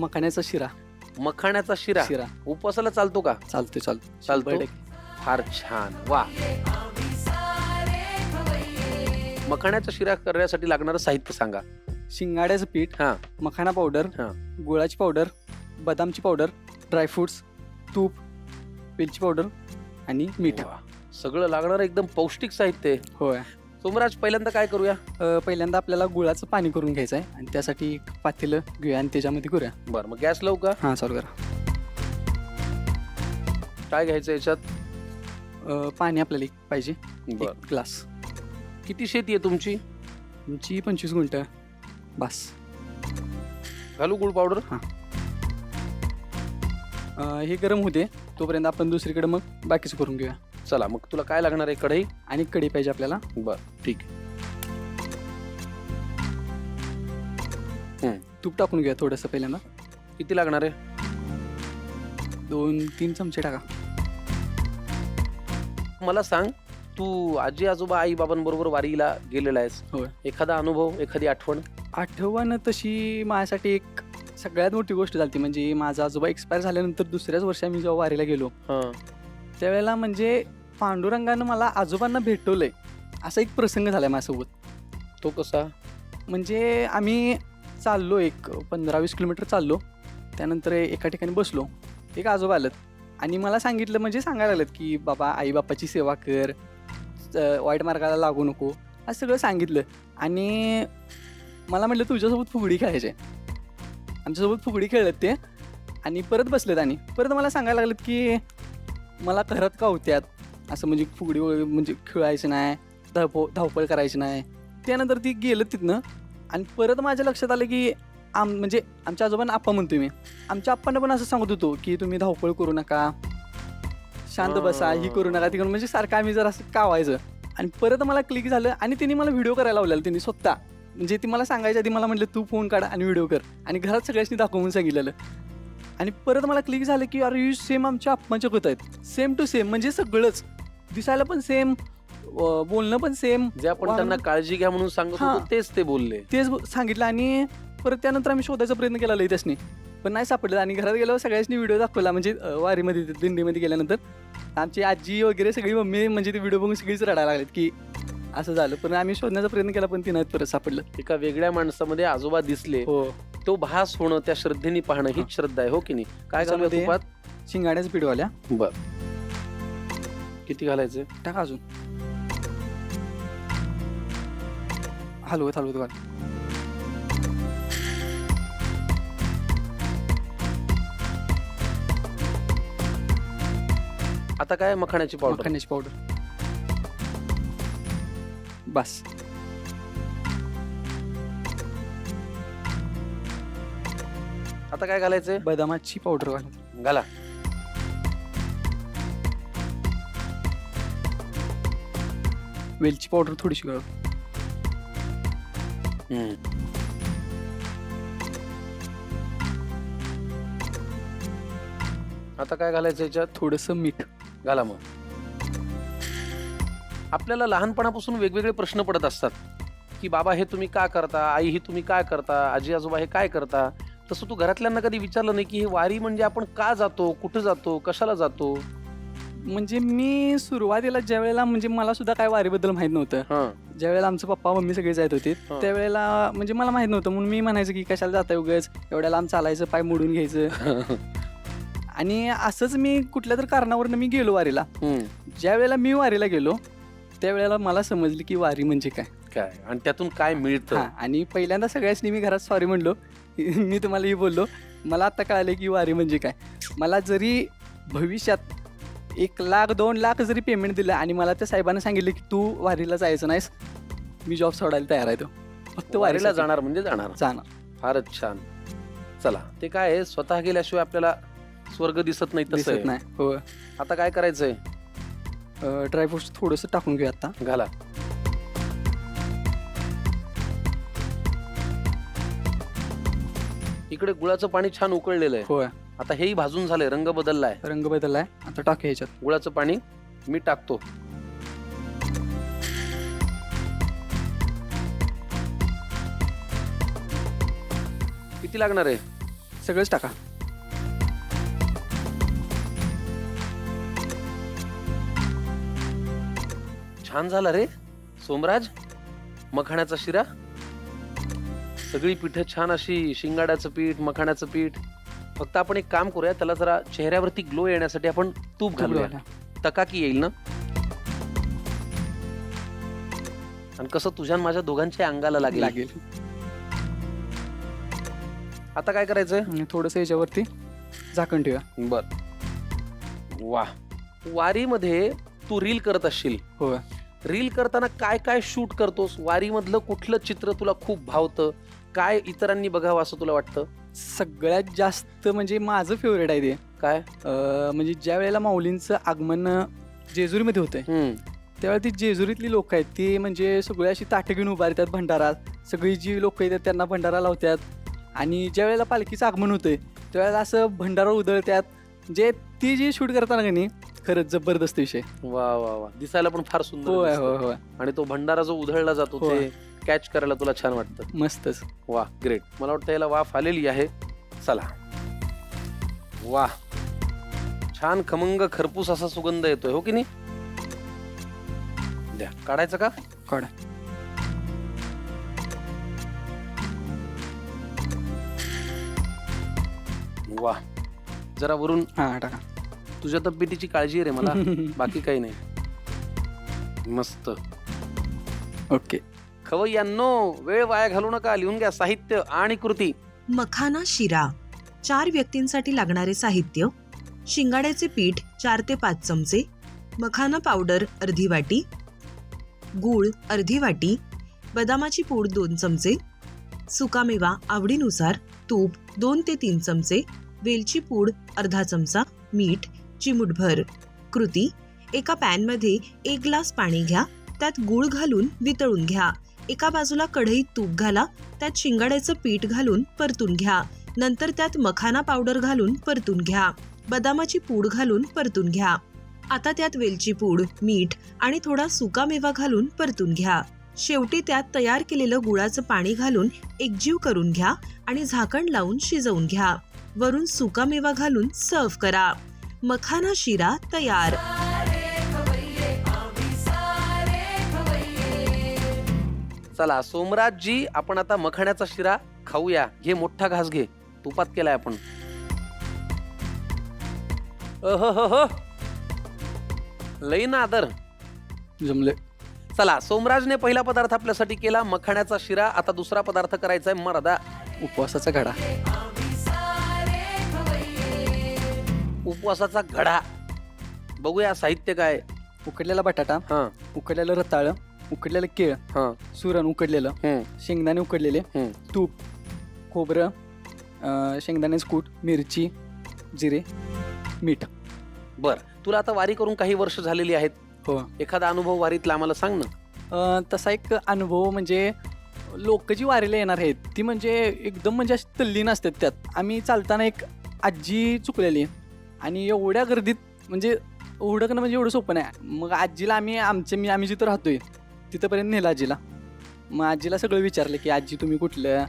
मखाण्याचा शिरा. मखाण्याचा शिरा शिरा उपवासाला चालतो का? चालतो चालतो. 100%. फार छान. वा. मखाण्याचा शिरा करण्यासाठी लागणारं साहित्य सांगा. शिंगाड्याचं पीठ, हा मखाना पावडर, हा गुळाची पावडर, बदामची पावडर, ड्रायफ्रुट्स, तूप, वेलची पावडर आणि मीठ. वा. सगळं लागणारं एकदम पौष्टिक साहित्य आहे. होय. सोमराज, पहिल्यांदा काय करूया? पहिल्यांदा आपल्याला गुळाचं पाणी करून घ्यायचं आहे आणि त्यासाठी एक पातेलं घेऊया आणि त्याच्यामध्ये करूया. बरं, मग गॅस लावू का? हां, चालू करा. काय घ्यायचं याच्यात? पाणी आपल्याला एक पाहिजे, बर. 1 ग्लास. किती शेती आहे तुमची? तुमची 25 गुंठ. बस. घालू गुळ पावडर? हे गरम होते तोपर्यंत आपण दुसरीकडे मग बाकीचं करून घेऊया. चला, मग तुला काय लागणार आहे? कढई आणि कढई पाहिजे आपल्याला. बर, ठीक आहे. तूप टाकून घेऊया थोडंसं पहिल्यांदा. किती लागणार आहे? 2-3 चमचे टाका. मला सांग, तू आजी आजोबा आई बाबांबरोबर वारीला गेलेला आहेस. होय. एखादा अनुभव, एखादी आठवण? आठवण तशी माझ्यासाठी एक सगळ्यात मोठी गोष्ट झाली, म्हणजे माझा आजोबा एक्सपायर झाल्यानंतर दुसऱ्याच वर्षी आम्ही जेव्हा वारीला गेलो त्यावेळेला म्हणजे पांडुरंगानं मला आजोबांना भेटवलंय असा एक प्रसंग झालाय माझ्यासोबत. तो कसा? म्हणजे आम्ही चाललो एक 15-20 किलोमीटर चाललो. त्यानंतर एका ठिकाणी बसलो. एक आजोबा आलं आणि मला सांगितलं, म्हणजे सांगायला लागलं की बाबा आई बापाची सेवा कर, वाईट मार्गाला लागू नको, असं सगळं सांगितलं. आणि मला म्हटलं तुझ्यासोबत फुगडी खेळायची. आमच्यासोबत फुगडी खेळत ते आणि परत बसलेत आणि परत मला सांगायला लागलेत की मला घरात का होत्यात असं, म्हणजे फुगडी म्हणजे खेळायचं नाही, धावपळ करायची नाही. त्यानंतर ती गेलं तिथनं आणि परत माझ्या लक्षात आलं की म्हणजे आमच्या आजोबांना आप्पा म्हणतोय मी. आमच्या आप्पांना पण असं सांगत होतो की तुम्ही धावपळ करू नका, शांत बसा, ही करू नका, ती करू, म्हणजे सारखं आम्ही जर असं कावायचं. आणि परत मला क्लिक झालं आणि त्यांनी मला व्हिडिओ करायला लावलेला. त्यांनी स्वतः, म्हणजे ती मला सांगायच्या आधी मला म्हटलं तू फोन काढ आणि व्हिडिओ कर, आणि घरात सगळ्यांनी दाखवून सांगितलेलं. आणि परत मला क्लिक झालं की अरे यू सेम आमच्या आप्पांच्या होत आहेत, सेम टू सेम, म्हणजे सगळंच दिसायला पण सेम, बोलणं पण सेम. जे आपण त्यांना काळजी घ्या म्हणून सांगत होतो तेच ते बोलले, तेच सांगितलं. आणि परत त्यानंतर आम्ही शोधायचा प्रयत्न केला लई त्यासनी, पण नाही सापडलं. आणि घरात गेल्यावर सगळ्यांनी व्हिडिओ दाखवला, म्हणजे वारीमध्ये दिंडीमध्ये गेल्यानंतर आमची आजी वगैरे सगळी मम्मी, म्हणजे ते व्हिडिओ बघून सगळीच रडायला लागलेत की असं झालं. पण आम्ही शोधण्याचा प्रयत्न केला पण ती नाही परत सापडलं. एका वेगळ्या माणसामध्ये आजोबा दिसले, हो. तो भास होणं, त्या श्रद्धेने पाहणं हीच श्रद्धा आहे, हो की नाही? काय घालूया तुपात? शिंगाड्याचं पीठ वाल्या. बर, किती घालायचं? टाका अजून. हलवत घाल. आता काय? मखाण्याची पावडर. मखाण्याची पावडर. बस. आता काय घालायचंय? बदामाची पावडर घाला. वेलची पावडर थोडीशी घाल. आता काय घालायचं याच्यात? थोडंसं मीठ घाला. मग आपल्याला लहानपणापासून वेगवेगळे प्रश्न पडत असतात की बाबा हे तुम्ही का करता, आई ही तुम्ही काय करता, आजी आजोबा हे काय करता. तसं तू घरातल्यांना कधी विचारलं नाही की हे वारी म्हणजे आपण का जातो, कुठं जातो, कशाला जातो? म्हणजे मी सुरुवातीला ज्या वेळेला, म्हणजे मला सुद्धा काय वारीबद्दल माहित नव्हतं. ज्या वेळेला आमचं पप्पा मम्मी सगळे जात होते त्यावेळेला म्हणजे मला माहित नव्हतं, म्हणून मी म्हणायचं की कशाला जाता उगाच, एवढ्या लांब चालायचं, पाय मोडून घ्यायचं. आणि असंच मी कुठल्या तर कारणावरनं मी गेलो वारीला. ज्या वेळेला मी वारीला गेलो त्यावेळेला मला समजलं की वारी म्हणजे काय आणि त्यातून काय मिळतं. आणि पहिल्यांदा सगळ्यांनी मी घरात सॉरी म्हणलो. मी तुम्हालाही बोललो, मला आता कळालं की वारी म्हणजे काय. मला जरी भविष्यात 1 लाख 2 लाख जरी पेमेंट दिलं आणि मला त्या साहेबांना सांगितलं की तू वारीला जायचं नाहीस, मी जॉब सोडायला तयार आहे. तो फक्त वारीला जाणार म्हणजे जाणार. फारच छान. चला, ते काय आहे, स्वतः गेल्याशिवाय आपल्याला स्वर्ग दिसत नाही, तसं नाही. हो. आता काय करायचंय? ड्रायफ्रुट्स थोडंसं टाकून घेऊया. आता घाला. इकडे गुळाचं पाणी छान उकळलेलं आहे. होय. आता हेही भाजून झालंय, रंग बदललाय. आता टाक ह्याच्यात गुळाचं पाणी मी टाकतो. किती लागणार आहे? सगळंच टाका. छान झाला रे सोमराज, मखाण्याचा शिरा. सगळी पीठं छान अशी, शिंगाड्याचं पीठ, मखाण्याचं पीठ. फक्त आपण एक काम करूया, त्याला जरा चेहऱ्यावरती ग्लो येण्यासाठी आपण तूप घालूया, तकाकी येईल ना. आणि कसं तुझ्या आणि माझ्या दोघांच्या अंगाला लागेल. आता काय करायचंय? थोडस याच्यावरती झाकण ठेवा. बर. वा, वारीमध्ये तू रील करत असशील. हो. रील करताना काय काय शूट करतोस? वारीमधलं कुठलं चित्र तुला खूप भावतं? काय इतरांनी बघावं असं तुला वाटतं? सगळ्यात जास्त म्हणजे माझं फेवरेट आहे ते काय? म्हणजे ज्या वेळेला माऊलींचं आगमन जेजुरीमध्ये होतंय, त्यावेळेला ती जेजुरीतली लोक आहेत ती म्हणजे सगळी अशी ताटं घेऊन उभारतात भंडारात. सगळी जी लोक येतात त्यांना भंडारा लावतात. आणि ज्या वेळेला पालखीचं आगमन होतंय त्यावेळेला असं भंडारा उधळतात. म्हणजे ती जी शूट करताना का नाही, खरंच जबरदस्त विषय. वा वा वा, दिसायला पण फार सुंदर होय दिसतं. होय होय. आणि तो भंडारा जो उधळला जातो होय. ते कॅच करायला तुला छान वाटतं. मस्तच. वा, ग्रेट. मला वाटतं याला वाफ आलेली आहे. चला. वा, छान खमंग खरपूस असा सुगंध येतोय, हो की नाही? द्या, काढायचं का? काढा. वा, जरा वरून. हा टाका. तुझ्या तब्येतीची काळजी आहे रे मला, बाकी काही नाही. मस्त. ओके. खवय्यांनो, वेळ वाया घालू नका, लिहून घ्या साहित्य आणि कृती. मखाना शिरा 4 व्यक्तींसाठी लागणारे साहित्य: शिंगाड्याचे पीठ 4 ते 5 चमचे, मखाना पावडर अर्धी वाटी, गूळ अर्धी वाटी, बदामाची पूड 2 चमचे, सुकामेवा आवडीनुसार, तूप 2 ते 3 चमचे, वेलची पूड अर्धा चमचा, मीठ चिमूटभर. कृती: एका पॅनमध्ये 1 ग्लास पाणी घ्या, त्यात गूळ घालून वितळून घ्या. एका बाजूला कढईत तूप घाला, त्यात शिंगाड्याचं पीठ घालून परतून घ्या. नंतर त्यात मखाना पावडर घालून परतून घ्या. बदामाची पूड घालून परतून घ्या. आता त्यात वेलची पूड, मीठ आणि थोडा सुकामेवा घालून परतून घ्या. शेवटी त्यात तयार केलेलं गुळाचं पाणी घालून एकजीव करून घ्या आणि झाकण लावून शिजवून घ्या. वरून सुकामेवा घालून सर्व्ह करा. मखाना शिरा तयार. चला सोमराजजी, आपण आता मखाण्याचा शिरा खाऊया. घे, मोठा घास घे. तुपात केलाय आपण. अहं, लई ना आदर. जमले. चला, सोमराजने पहिला पदार्थ आपल्यासाठी केला मखाण्याचा शिरा. आता दुसरा पदार्थ करायचा आहे मर्दा. उपवासाचा घडा. उपवासाचा घडा. बघूया साहित्य काय. उकडलेला बटाटा, हा, उकडलेलं रताळ, उकडलेलं केळ, हा, सुरण उकडलेलं, शेंगदाणे उकडलेले, तूप, खोबरं, शेंगदाण्याचं कूट, मिरची, जिरे, मीठ. बर. तुला आता वारी करून काही वर्ष झालेली आहेत. हो. एखादा अनुभव वारीतला आम्हाला सांग ना. तसा एक अनुभव म्हणजे लोक जी वारीला येणार आहेत ती म्हणजे एकदम म्हणजे अशी तल्लीन असतात त्यात. आम्ही चालताना एक आजी चुकलेली आणि एवढ्या गर्दीत म्हणजे ओढकणं म्हणजे एवढं सोपं नाही. मग आजीला आम्ही जिथं राहतोय तिथंपर्यंत नेलं आजीला. मग आजीला सगळं विचारलं की आजी तुम्ही कुठलं,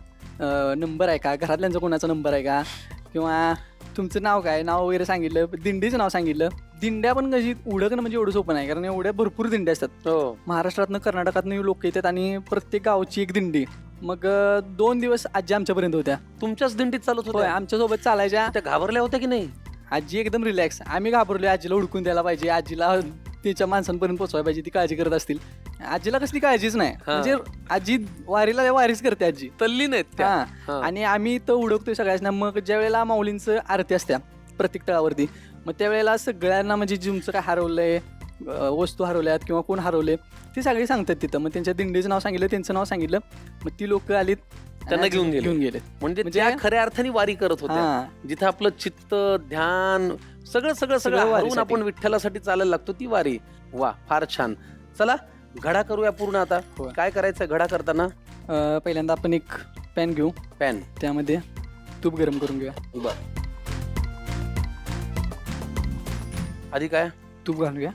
नंबर आहे का, घरातल्यांचा कोणाचा नंबर आहे का, किंवा तुमचं नाव काय, नाव वगैरे सांगितलं, दिंडीचं नाव सांगितलं. दिंड्या पण कशी उडकणं म्हणजे एवढं सोपं नाही, कारण एवढ्या भरपूर दिंड्या असतात. महाराष्ट्रातनं कर्नाटकातनं लोक येतात आणि प्रत्येक गावची एक दिंडी. मग 2 दिवस आजी आमच्यापर्यंत होत्या. तुमच्याच दिंडीत चालत होय, होत्या? आमच्यासोबत चालायच्या. त्या घाबरल्या होत्या की नाही? आजी एकदम रिलॅक्स. आम्ही घाबरलो, आजीला हुडकून द्यायला पाहिजे, आजीला तिच्या माणसांपर्यंत पोहोचवायला पाहिजे, ती काळजी करत असतील. आजीला कसली काळजीच नाही, म्हणजे आजी वारीला वारीच करते. आजी तल्लीन आहेत त्या. हा. आणि आम्ही तर उडकतोय सगळ्यांना. मग ज्या वेळेला माऊलींचं आरती असत्या प्रत्येक तळावरती, मग त्यावेळेला सगळ्यांना म्हणजे तुमचं काय हरवलंय, वस्तू हरवल्यात किंवा कोण हरवले ती सगळी सांगतात तिथं. मग त्यांच्या दिंडीचं नाव सांगितलं, त्यांचं नाव सांगितलं. मग ती लोक आलीत, त्यांना घेऊन गेले. म्हणजे त्या खऱ्या अर्थाने वारी करत होत्या, जिथं आपलं चित्त, ध्यान सगळं हरवून आपण विठ्ठलासाठी चालायला लागतो, ती वारी. वा, फार छान. चला घडा करूया पूर्ण. आता काय करायचं घडा करताना? पहिल्यांदा आपण एक पॅन घेऊ. पॅन, त्यामध्ये तूप गरम करून घेऊया. बर. आधी काय? तूप घालूया.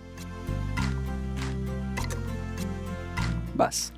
बस.